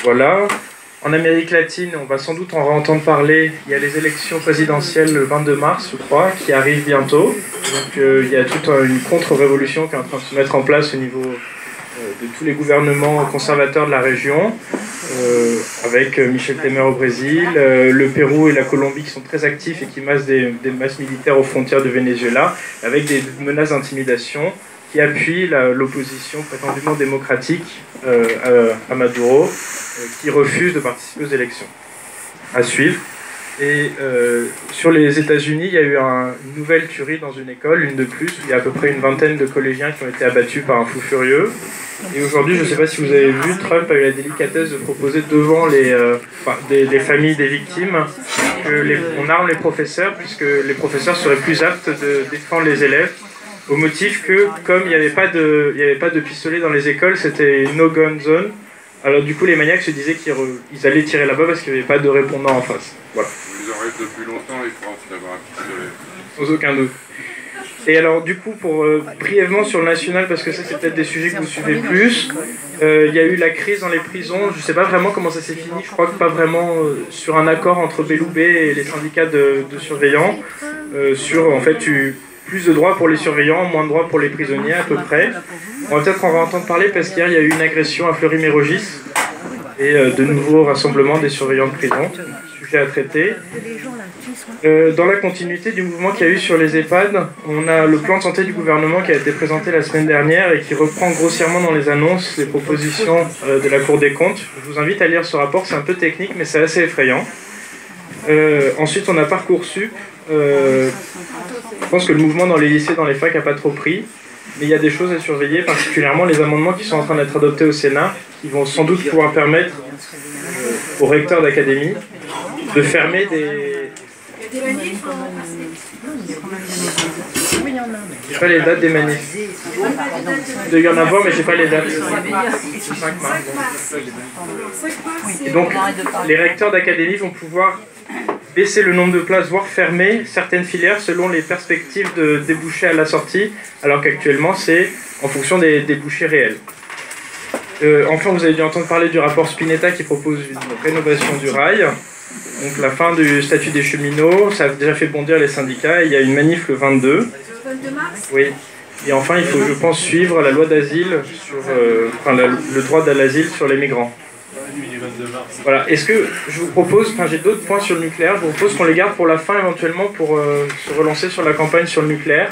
Voilà. En Amérique latine, on va sans doute en entendre parler. Il y a les élections présidentielles le 22 mars, je crois, qui arrivent bientôt. Donc il y a toute une contre-révolution qui est en train de se mettre en place au niveau de tous les gouvernements conservateurs de la région, avec Michel Temer au Brésil, le Pérou et la Colombie qui sont très actifs et qui massent des masses militaires aux frontières du Venezuela, avec des menaces d'intimidation qui appuient l'opposition prétendument démocratique à Maduro, qui refuse de participer aux élections. À suivre. Et sur les États-Unis, il y a eu une nouvelle tuerie dans une école, une de plus, où il y a à peu près une vingtaine de collégiens qui ont été abattus par un fou furieux. Et aujourd'hui, je ne sais pas si vous avez vu, Trump a eu la délicatesse de proposer devant les familles des victimes qu'on arme les professeurs, puisque les professeurs seraient plus aptes de défendre les élèves, au motif que, comme il n'y avait pas de pistolet dans les écoles, c'était une no-gun zone. Alors du coup, les maniaques se disaient qu'ils allaient tirer là-bas parce qu'il n'y avait pas de répondant en face. Voilà. Ils en rêvent depuis longtemps, les Français, d'avoir un pistolet. Sans aucun doute. Et alors du coup, pour brièvement sur le national, parce que ça c'est peut-être des sujets que vous suivez plus, il y a eu la crise dans les prisons. Je ne sais pas vraiment comment ça s'est fini, je crois que pas vraiment sur un accord entre Belloubet et les syndicats de surveillants, sur en fait plus de droits pour les surveillants, moins de droits pour les prisonniers à peu près. On va peut-être en entendre parler parce qu'hier il y a eu une agression à Fleury-Mérogis et de nouveaux rassemblements des surveillants de prison. Sujet à traiter. Dans la continuité du mouvement qu'il y a eu sur les EHPAD, on a le plan de santé du gouvernement qui a été présenté la semaine dernière et qui reprend grossièrement dans les annonces les propositions de la Cour des comptes. Je vous invite à lire ce rapport, c'est un peu technique mais c'est assez effrayant. Ensuite on a Parcoursup. Je pense que le mouvement dans les lycées, dans les facs n'a pas trop pris, mais il y a des choses à surveiller, particulièrement les amendements qui sont en train d'être adoptés au Sénat, qui vont sans doute pouvoir permettre aux recteurs d'académie de fermer des... Il y a des manifs J'ai pas les dates des manifs. Il doit y en avoir, mais j'ai pas les dates. C'est 5 mars. Et donc, les recteurs d'académie vont pouvoir baisser le nombre de places, voire fermer certaines filières selon les perspectives de débouchés à la sortie, alors qu'actuellement c'est en fonction des débouchés réels. Enfin, vous avez dû entendre parler du rapport Spinetta qui propose une rénovation du rail, donc la fin du statut des cheminots, ça a déjà fait bondir les syndicats, et il y a une manif le 22. Le 22 mars. Oui. Et enfin, il faut, je pense, suivre la loi d'asile sur le droit à l'asile sur les migrants. Voilà, est-ce que je vous propose, j'ai d'autres points sur le nucléaire, je vous propose qu'on les garde pour la fin éventuellement pour se relancer sur la campagne sur le nucléaire.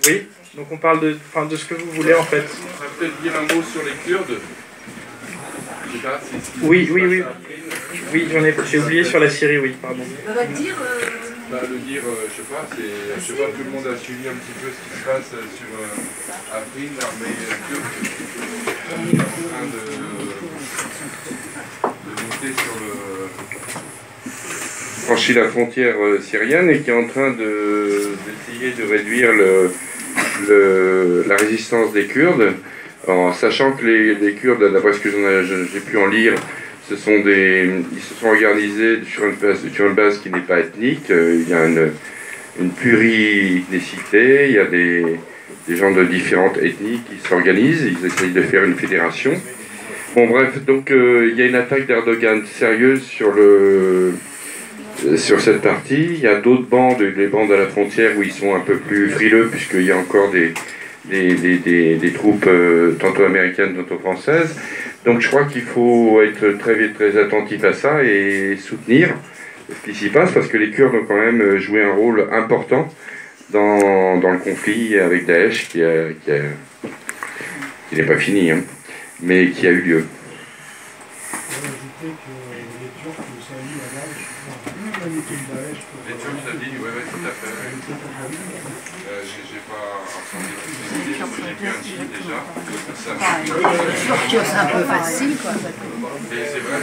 Oui, donc on parle de ce que vous voulez en fait. On va peut-être dire un mot sur les Kurdes. Oui, j'ai oublié sur la Syrie, oui, pardon. On va dire... le dire, je sais pas, tout le monde a suivi un petit peu ce qui se passe sur Afrin, l'armée turque est en train de monter franchir la frontière syrienne et qui est en train d'essayer de réduire la résistance des Kurdes, en sachant que les Kurdes, d'après ce que j'ai pu en lire, ils se sont organisés sur une base qui n'est pas ethnique. Il y a une pluridécité, il y a des gens de différentes ethnies qui s'organisent, ils essayent de faire une fédération. Bon bref, donc il y a une attaque d'Erdogan sérieuse sur cette partie. Il y a d'autres bandes, les bandes à la frontière où ils sont un peu plus frileux puisqu'il y a encore des troupes tantôt américaines, tantôt françaises. Donc je crois qu'il faut être très attentif à ça et soutenir ce qui s'y passe parce que les Kurdes ont quand même joué un rôle important dans le conflit avec Daesh qui n'est pas fini, hein, mais qui a eu lieu. Les Turcs, ça dit, oui, tout à fait. J'ai pas entendu j'ai un chiffre déjà. C'est un peu facile, quoi. C'est vrai.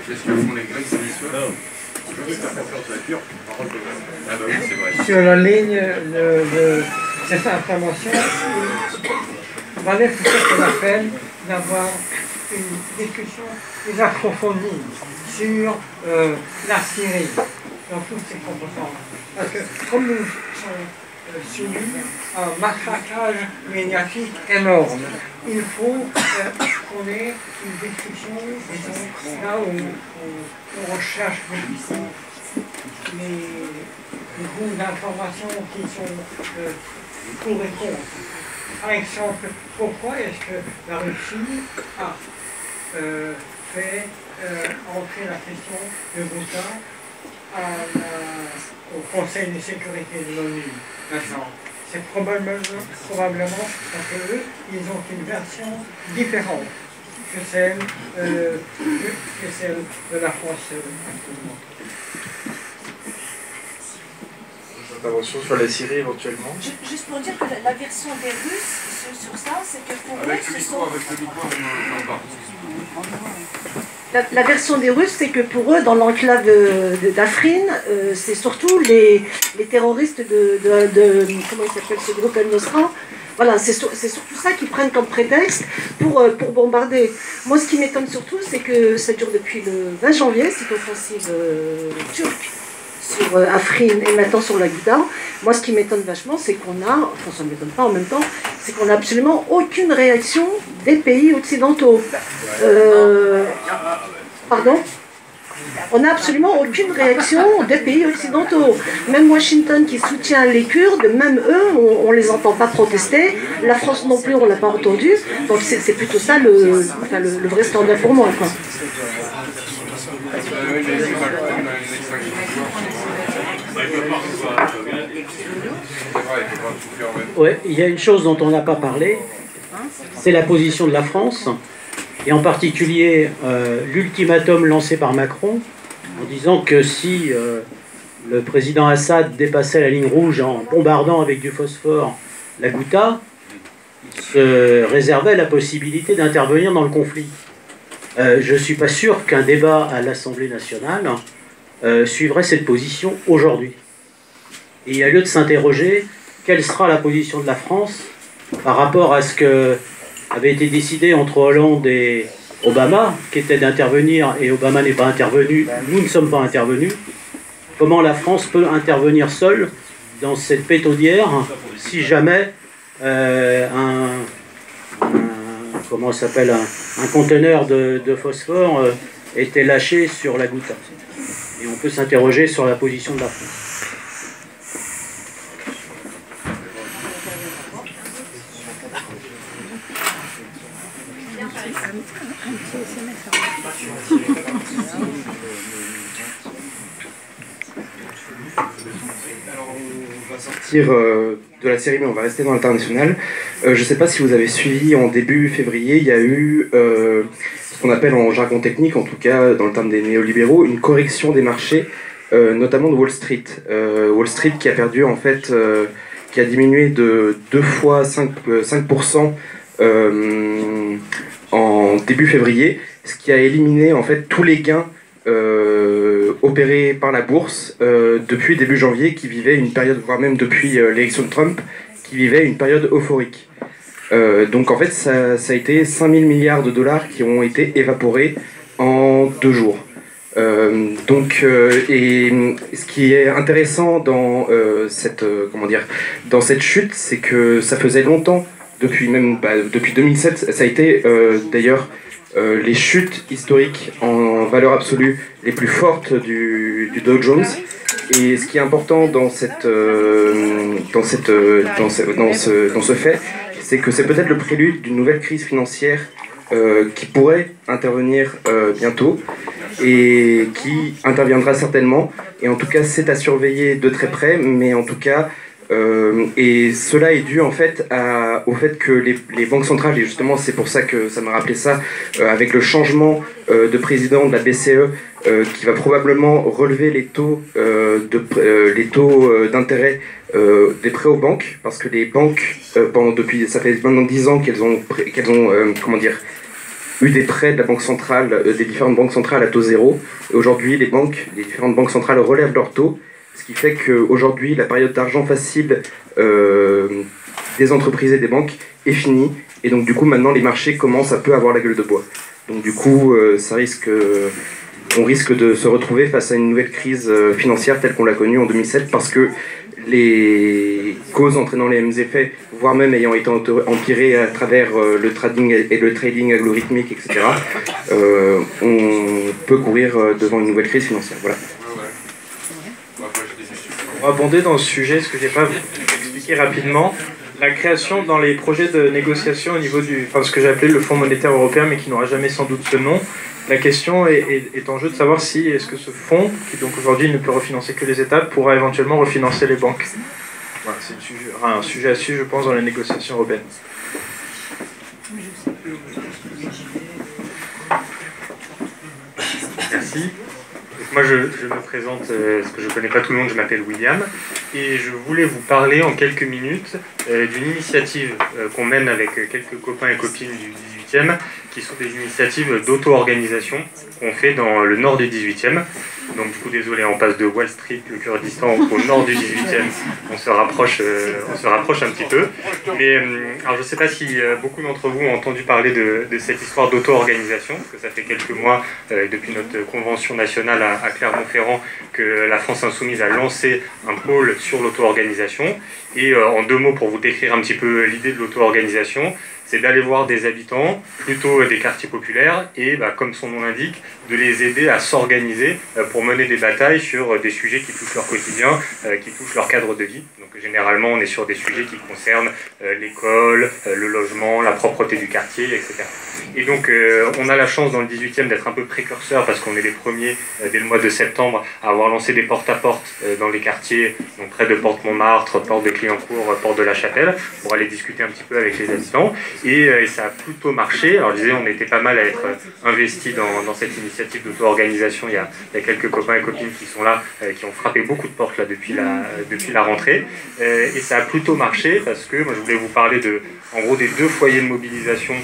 Qu'est-ce que font les Grecs ce soir? Ah bah oui, c'est vrai. Sur la ligne de cette information, Valais peut-être la peine d'avoir une discussion plus approfondie sur la Syrie, dans toutes ses composantes. Parce que comme soumis à un matraquage médiatique énorme. Il faut qu'on ait une description, disons, là où on recherche les groupes d'informations qui sont pour et contre. Par exemple, pourquoi est-ce que la Russie a fait entrer la question de Ghouta au Conseil de sécurité de l'ONU maintenant? C'est probablement parce qu'eux, ils ont une version différente que celle de la France actuellement. Intervention sur la Syrie éventuellement. Juste pour dire que la version des Russes sur ça, c'est que pour eux, ce sont... La version des Russes, c'est que pour eux, dans l'enclave d'Afrin, c'est surtout les terroristes de comment il s'appelle ce groupe Al-Nusra. Voilà, c'est surtout ça qu'ils prennent comme prétexte pour bombarder. Moi, ce qui m'étonne surtout, c'est que ça dure depuis le 20 janvier, cette offensive turque sur Afrin et maintenant sur la Ghouta. Moi, ce qui m'étonne vachement, c'est qu'on a, enfin ça ne m'étonne pas en même temps, c'est qu'on n'a absolument aucune réaction des pays occidentaux. Pardon ? On n'a absolument aucune réaction des pays occidentaux. Même Washington qui soutient les Kurdes, même eux, on ne les entend pas protester. La France non plus, on ne l'a pas entendu. Donc c'est plutôt ça le vrai standard pour moi, quoi. Ouais, il y a une chose dont on n'a pas parlé, c'est la position de la France, et en particulier l'ultimatum lancé par Macron, en disant que si le président Assad dépassait la ligne rouge en bombardant avec du phosphore la Ghouta, il se réservait la possibilité d'intervenir dans le conflit. Je ne suis pas sûr qu'un débat à l'Assemblée nationale suivrait cette position aujourd'hui. Et il y a lieu de s'interroger quelle sera la position de la France par rapport à ce que avait été décidé entre Hollande et Obama, qui était d'intervenir, et Obama n'est pas intervenu, nous ne sommes pas intervenus. Comment la France peut intervenir seule dans cette pétaudière si jamais comment s'appelle un conteneur de phosphore était lâché sur la Ghouta. Et on peut s'interroger sur la position de la France. Sortir de la série, mais on va rester dans l'international. Je ne sais pas si vous avez suivi, en début février, il y a eu ce qu'on appelle en jargon technique, en tout cas dans le terme des néolibéraux, une correction des marchés, notamment de Wall Street. Wall Street qui a perdu, en fait, qui a diminué de 2 fois 5% en début février, ce qui a éliminé en fait tous les gains opérés par la bourse depuis début janvier, qui vivait une période, voire même depuis l'élection de Trump, qui vivait une période euphorique. Donc en fait ça a été 5 000 milliards de dollars qui ont été évaporés en 2 jours. Et ce qui est intéressant dans dans cette chute, c'est que ça faisait longtemps, depuis 2007, ça a été d'ailleurs les chutes historiques en valeur absolue les plus fortes du Dow Jones. Et ce qui est important dans ce fait, c'est que c'est peut-être le prélude d'une nouvelle crise financière qui pourrait intervenir bientôt et qui interviendra certainement. Et en tout cas, c'est à surveiller de très près, mais en tout cas, et cela est dû en fait au fait que les banques centrales, et justement c'est pour ça que ça m'a rappelé ça, avec le changement de président de la BCE qui va probablement relever les taux d'intérêt des prêts aux banques, parce que les banques, ça fait maintenant 10 ans qu'elles ont eu des prêts de la banque centrale, des différentes banques centrales à taux zéro, et aujourd'hui les différentes banques centrales relèvent leurs taux. Ce qui fait qu'aujourd'hui, la période d'argent facile des entreprises et des banques est finie. Et donc, du coup, maintenant, les marchés commencent à peu avoir la gueule de bois. Donc, du coup, on risque de se retrouver face à une nouvelle crise financière telle qu'on l'a connue en 2007, parce que cause entraînant les mêmes effets, voire même ayant été empirée à travers le trading et le trading algorithmique, etc., on peut courir devant une nouvelle crise financière. Voilà. On va abonder dans ce sujet, ce que je n'ai pas expliqué rapidement. La création dans les projets de négociation au niveau ce que j'ai appelé le Fonds monétaire européen, mais qui n'aura jamais sans doute ce nom. La question est en jeu de savoir si est-ce que ce fonds, qui donc aujourd'hui ne peut refinancer que les États, pourra éventuellement refinancer les banques. Voilà, c'est un sujet à suivre, je pense, dans les négociations européennes. Merci. Donc moi, je me présente, parce que je ne connais pas tout le monde, je m'appelle William, et je voulais vous parler en quelques minutes d'une initiative qu'on mène avec quelques copains et copines du 18e, qui sont des initiatives d'auto-organisation qu'on fait dans le nord du 18e. Donc du coup, désolé, on passe de Wall Street, le Kurdistan, au nord du 18e. On se rapproche un petit peu. Mais alors, je ne sais pas si beaucoup d'entre vous ont entendu parler de cette histoire d'auto-organisation, parce que ça fait quelques mois, depuis notre convention nationale à Clermont-Ferrand, que la France Insoumise a lancé un pôle sur l'auto-organisation. Et en 2 mots, pour vous décrire un petit peu l'idée de l'auto-organisation, c'est d'aller voir des habitants, plutôt des quartiers populaires, et comme son nom l'indique, de les aider à s'organiser pour mener des batailles sur des sujets qui touchent leur quotidien, qui touchent leur cadre de vie. Donc généralement, on est sur des sujets qui concernent l'école, le logement, la propreté du quartier, etc. Et donc, on a la chance dans le 18e d'être un peu précurseur, parce qu'on est les premiers, dès le mois de septembre, à avoir lancé des porte-à-porte dans les quartiers, donc près de Porte-Montmartre, Porte de Clignancourt, Porte de la Chapelle, pour aller discuter un petit peu avec les habitants. Et ça a plutôt marché. Alors je disais, on était pas mal à être investis dans cette initiative d'auto-organisation. Il y a quelques copains et copines qui sont là, qui ont frappé beaucoup de portes là, depuis la rentrée. Et ça a plutôt marché parce que moi je voulais vous parler en gros des 2 foyers de mobilisation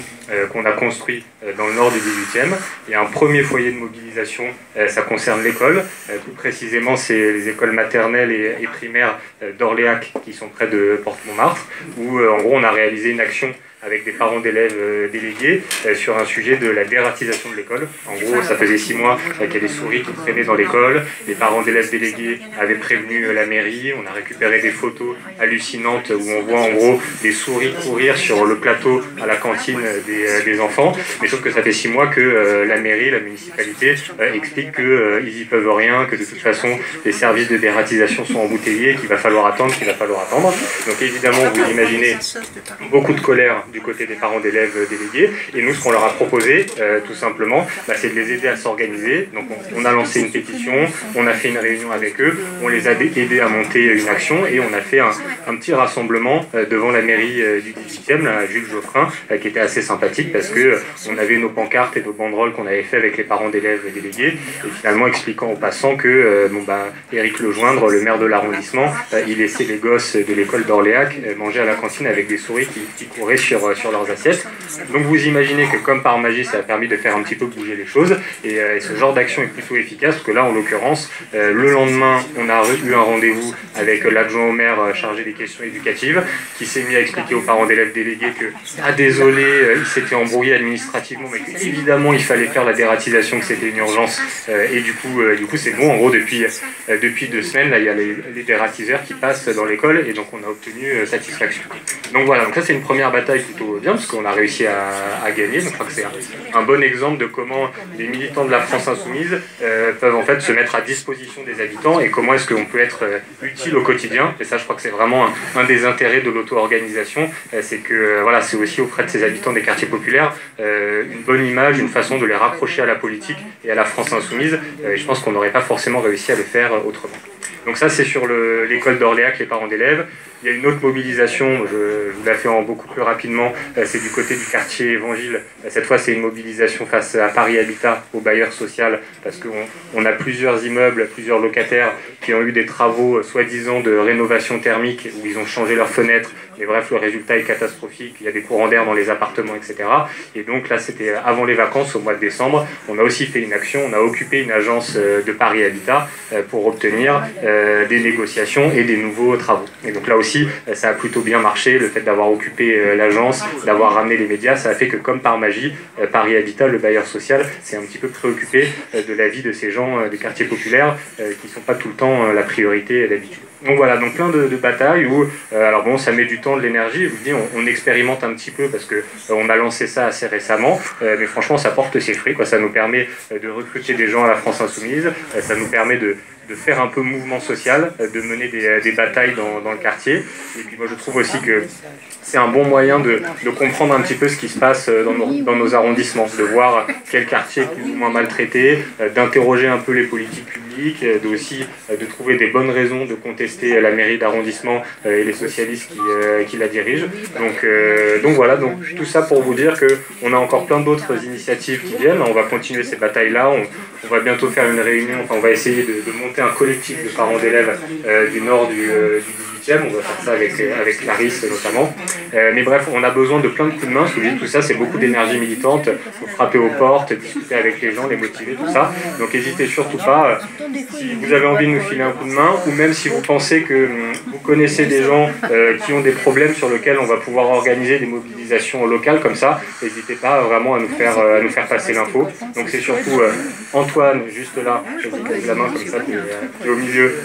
qu'on a construits dans le nord du 18e. Il y a un premier foyer de mobilisation, ça concerne l'école. Plus précisément, c'est les écoles maternelles et primaires d'Orléac qui sont près de Porte-Montmartre, où en gros on a réalisé une action avec des parents d'élèves délégués sur un sujet de la dératisation de l'école. En gros, ça faisait 6 mois qu'il y a des souris qui traînaient dans l'école. Les parents d'élèves délégués avaient prévenu la mairie. On a récupéré des photos hallucinantes où on voit en gros des souris courir sur le plateau à la cantine des enfants. Mais sauf que ça fait 6 mois que la mairie, la municipalité, explique qu'ils n'y peuvent rien, que de toute façon, les services de dératisation sont embouteillés, qu'il va falloir attendre. Donc évidemment, vous imaginez beaucoup de colère du côté des parents d'élèves délégués. Et nous, ce qu'on leur a proposé, tout simplement, c'est de les aider à s'organiser. Donc on a lancé une pétition, on a fait une réunion avec eux, on les a aidés à monter une action et on a fait un petit rassemblement devant la mairie du 18e, là, Jules Geoffrin, qui était assez sympathique parce que on avait nos pancartes et nos banderoles qu'on avait fait avec les parents d'élèves délégués, et finalement expliquant aux passants que Éric Lejoindre, le maire de l'arrondissement, il laissait les gosses de l'école d'Orléac manger à la cantine avec des souris qui couraient sur leurs assiettes. Donc vous imaginez que comme par magie, ça a permis de faire un petit peu bouger les choses, et ce genre d'action est plutôt efficace, parce que là en l'occurrence, le lendemain, on a eu un rendez-vous avec l'adjoint au maire chargé des questions éducatives, qui s'est mis à expliquer aux parents d'élèves délégués que, désolé, il s'était embrouillé administrativement, mais qu'évidemment il fallait faire la dératisation, que c'était une urgence, et du coup c'est bon. En gros, depuis 2 semaines, là, il y a les dératiseurs qui passent dans l'école, et donc on a obtenu satisfaction. Donc voilà, donc ça c'est une première bataille plutôt bien, parce qu'on a réussi à gagner. Donc je crois que c'est un bon exemple de comment les militants de la France Insoumise peuvent en fait se mettre à disposition des habitants, et comment est-ce qu'on peut être utile au quotidien. Et ça, je crois que c'est vraiment un des intérêts de l'auto-organisation, c'est que voilà, c'est aussi auprès de ces habitants des quartiers populaires une bonne image, une façon de les rapprocher à la politique et à la France Insoumise, et je pense qu'on n'aurait pas forcément réussi à le faire autrement. Donc ça, c'est sur l'école d'Orléac, les parents d'élèves. Il y a une autre mobilisation, je vous la fais beaucoup plus rapidement, c'est du côté du quartier Évangile. Cette fois, c'est une mobilisation face à Paris Habitat, au bailleur social, parce qu'on a plusieurs immeubles, plusieurs locataires qui ont eu des travaux soi-disant de rénovation thermique, où ils ont changé leurs fenêtres, mais bref, le résultat est catastrophique, il y a des courants d'air dans les appartements, etc. Et donc là, c'était avant les vacances, au mois de décembre. On a aussi fait une action, on a occupé une agence de Paris Habitat pour obtenir des négociations et des nouveaux travaux. Et donc là aussi, ça a plutôt bien marché, le fait d'avoir occupé l'agence, d'avoir ramené les médias, ça a fait que comme par magie, Paris Habitat, le bailleur social, s'est un petit peu préoccupé de la vie de ces gens des quartiers populaires qui ne sont pas tout le temps la priorité d'habitude. Donc voilà, donc plein de batailles où, alors bon, ça met du temps, de l'énergie, je vous dis, on expérimente un petit peu parce que on a lancé ça assez récemment, mais franchement ça porte ses fruits, quoi. Ça nous permet de recruter des gens à la France Insoumise, ça nous permet de faire un peu mouvement social, de mener des batailles dans le quartier. Et puis moi je trouve aussi que c'est un bon moyen de comprendre un petit peu ce qui se passe dans nos arrondissements, de voir quel quartier est plus ou moins maltraité, d'interroger un peu les politiques publiques, de trouver des bonnes raisons de contester la mairie d'arrondissement et les socialistes qui la dirigent. Donc voilà, donc tout ça pour vous dire qu'on a encore plein d'autres initiatives qui viennent. On va continuer ces batailles-là, on va bientôt faire une réunion, enfin on va essayer de monter un collectif de parents d'élèves du nord du 18e, on va faire ça avec Clarisse notamment. Mais bref, on a besoin de plein de coups de main, je vous dis, tout ça c'est beaucoup d'énergie militante, il faut frapper aux portes, discuter avec les gens, les motiver, tout ça. Donc n'hésitez surtout pas, si vous avez envie de nous filer un coup de main, ou même si vous pensez que vous connaissez des gens qui ont des problèmes sur lesquels on va pouvoir organiser des mobilisations locales comme ça, n'hésitez pas vraiment à nous faire passer l'info. Donc c'est surtout Antoine, juste là, je vous lève la main comme ça, qui est au milieu,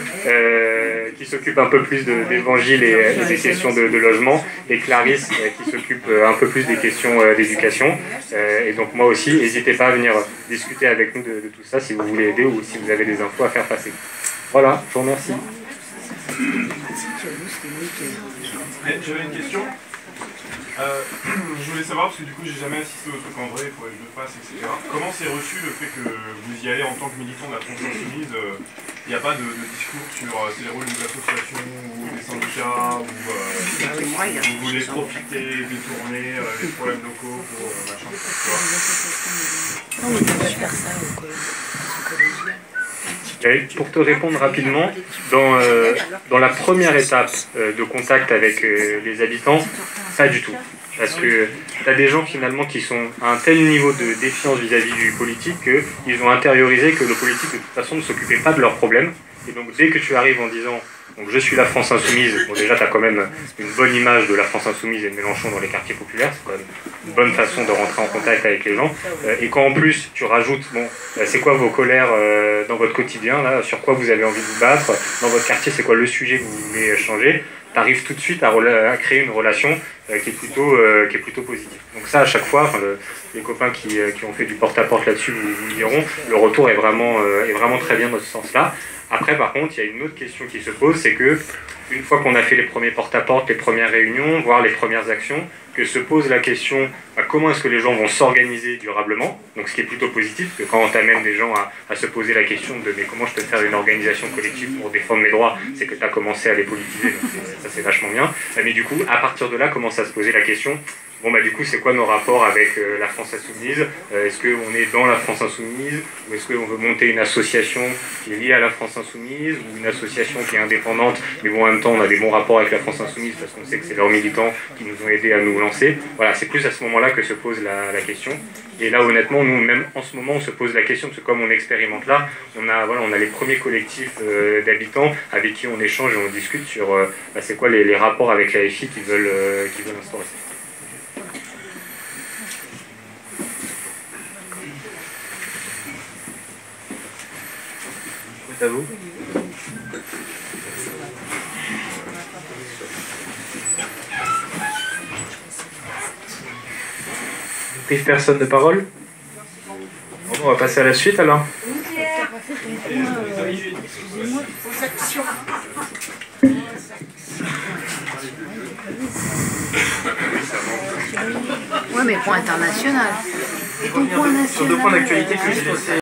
qui s'occupe un peu plus d'évangile et des questions de logement, et Clarisse qui s'occupe un peu plus des questions d'éducation. Et donc moi aussi, n'hésitez pas à venir discuter avec nous de tout ça si vous voulez aider ou si vous avez des infos à faire passer. Voilà, je vous remercie. J'avais une question. Je voulais savoir, parce que du coup j'ai jamais assisté au truc en vrai, il faudrait que je le fasse, etc. Comment c'est reçu le fait que vous y allez en tant que militant de la France Insoumise? Il n'y a pas de discours sur c'est les rôles des associations ou des syndicats, ou vous voulez profiter, détourner les problèmes locaux pour machin, Pour te répondre rapidement, dans la première étape de contact avec les habitants, pas du tout. Parce que tu as des gens finalement qui sont à un tel niveau de défiance vis-à-vis du politique qu'ils ont intériorisé que le politique de toute façon ne s'occupait pas de leurs problèmes. Et donc dès que tu arrives en disant donc, je suis la France Insoumise, bon déjà tu as quand même une bonne image de la France Insoumise et de Mélenchon dans les quartiers populaires, c'est quand même une bonne façon de rentrer en contact avec les gens. Et quand en plus tu rajoutes, bon, c'est quoi vos colères dans votre quotidien, là, sur quoi vous avez envie de vous battre, dans votre quartier c'est quoi le sujet que vous voulez changer, tu arrives tout de suite à créer une relation qui est plutôt positive. Donc ça à chaque fois, enfin, les copains qui ont fait du porte-à-porte là-dessus vous diront, le retour est vraiment très bien dans ce sens-là. Après, par contre, il y a une autre question qui se pose, c'est que une fois qu'on a fait les premiers porte-à-porte, les premières réunions, voire les premières actions, que se pose la question comment est-ce que les gens vont s'organiser durablement. Donc ce qui est plutôt positif, parce que quand on t'amène des gens à se poser la question de mais comment je peux faire une organisation collective pour défendre mes droits, c'est que tu as commencé à les politiser, donc ça c'est vachement bien. Mais du coup, à partir de là, commence à se poser la question, bon bah du coup c'est quoi nos rapports avec la France Insoumise, est-ce qu'on est dans la France Insoumise, ou est-ce qu'on veut monter une association qui est liée à la France Insoumise, ou une association qui est indépendante, mais bon en même temps on a des bons rapports avec la France Insoumise parce qu'on sait que c'est leurs militants qui nous ont aidés à nous lancer. Voilà, c'est plus à ce moment-là que se pose la question. Et là honnêtement, nous même en ce moment on se pose la question, parce que comme on expérimente là, on a les premiers collectifs d'habitants avec qui on échange et on discute sur c'est quoi les rapports avec la FI qu'ils veulent instaurer. À vous. Plus personne de parole? Bon, on va passer à la suite alors. Ouais, mais point international. Et ton point national. Sur deux points d'actualité que j'ai laissé.